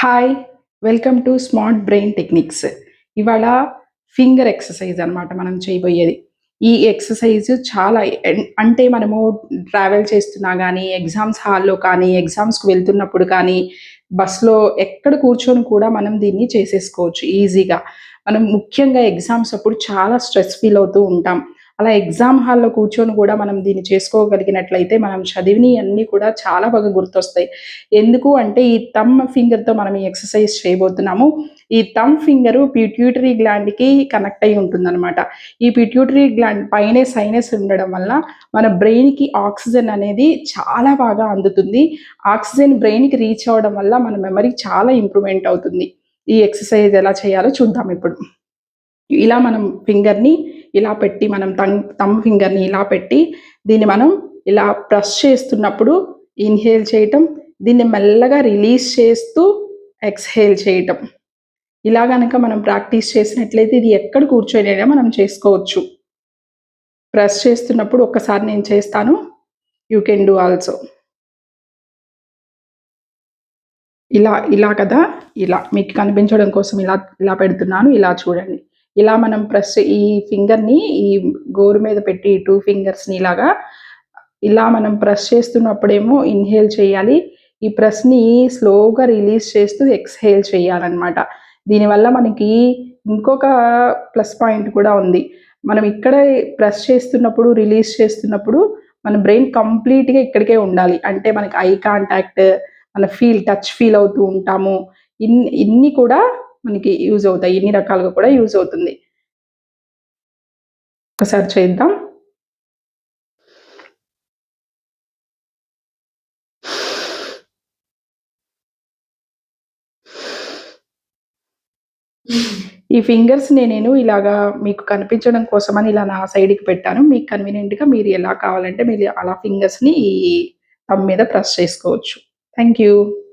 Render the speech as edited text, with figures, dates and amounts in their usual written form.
Hi! Welcome to smart brain techniques. ఇవాళ finger exercise అనమాట మనం చేయబోయేది. ఈ ఎక్సర్సైజ్ చాలా అంటే మనము ట్రావెల్ చేస్తున్నా గానీ, ఎగ్జామ్స్ హాల్‌లో కానీ, ఎగ్జామ్స్‌కి వెళ్తున్నప్పుడు కానీ, బస్‌లో ఎక్కడ కూర్చొని కూడా మనం దీన్ని చేసేసుకోవచ్చు ఈజీగా. మనం ముఖ్యంగా ఎగ్జామ్స్ అప్పుడు చాలా స్ట్రెస్ ఫీల్ అవుతూ ఉంటాం. అలా ఎగ్జామ్ హాల్‌లో కూర్చొని కూడా మనం దీన్ని చేసుకోగలిగినట్లయితే మనం చదివినయన్నీ కూడా చాలా బాగా గుర్తొస్తాయి. ఎందుకు అంటే ఈ థంబ్ ఫింగర్‌తో మనం ఈ ఎక్సర్సైజ్ చేయబోతున్నాము. ఈ థంబ్ ఫింగరు పిట్యూటరీ గ్లాండ్‌కి కనెక్ట్ అయ్యి ఉంటుందనమాట. ఈ పిట్యూటరీ గ్లాండ్ పైనే సైనస్ ఉండడం వల్ల మన బ్రెయిన్‌కి ఆక్సిజన్ అనేది చాలా బాగా అందుతుంది. ఆక్సిజన్ బ్రెయిన్‌కి రీచ్ అవ్వడం వల్ల మన మెమరీ చాలా ఇంప్రూవ్‌మెంట్ అవుతుంది. ఈ ఎక్సర్సైజ్ ఎలా చేయాలో చూద్దాం ఇప్పుడు. ఇలా మనం ఫింగర్‌ని ఇలా పెట్టి మనం థంబ్ ఫింగర్‌ని ఇలా పెట్టి దీన్ని మనం ఇలా ప్రెస్ చేస్తున్నప్పుడు ఇన్‌హేల్ చేయటం, దీన్ని మెల్లగా రిలీజ్ చేస్తూ ఎక్స్‌హేల్ చేయటం. ఇలా గనక మనం ప్రాక్టీస్ చేసినట్లయితే ఇది ఎక్కడ కూర్చొనైనా మనం చేసుకోవచ్చు. ప్రెస్ చేస్తున్నప్పుడు ఒక్కసారి నేను చేస్తాను. You can do also. ఇలా కదా! ఇలా మీకు కనిపించడం కోసం ఇలా పెడుతున్నాను. ఇలా చూడండి. ఇలా మనం ఈ ఫింగర్‌ని ఈ గోరు మీద పెట్టి 2 ఫింగర్స్‌ని ఇలా మనం ప్రెస్ చేస్తున్నప్పుడేమో ఇన్‌హేల్ చేయాలి. ఈ ప్రెస్‌ని స్లోగా రిలీజ్ చేస్తూ ఎక్స్‌హేల్ చేయాలనమాట. దీనివల్ల మనకి ఇంకొక ప్లస్ పాయింట్ కూడా ఉంది. మనం ఇక్కడే ప్రెస్ చేస్తున్నప్పుడు, రిలీజ్ చేస్తున్నప్పుడు మన బ్రెయిన్ కంప్లీట్‌గా ఇక్కడికే ఉండాలి. అంటే మనకి ఐ కాంటాక్ట్ మన టచ్ ఫీల్ అవుతూ ఉంటాము. ఇన్ని కూడా మనకి యూజ్ అవుతాయి. ఇన్ని రకాలుగా కూడా యూజ్ అవుతుంది. ఒకసారి చేద్దాం. ఈ ఫింగర్స్‌ని నేను ఇలాగా మీకు కనిపించడం కోసమని ఇలా నా సైడ్‌కి పెట్టాను. మీకు కన్వీనియంట్‌గా మీరు ఎలా కావాలంటే మీరు అలా ఫింగర్స్‌ని ఈ థంబ్ మీద ప్రెస్ చేసుకోవచ్చు. Thank you.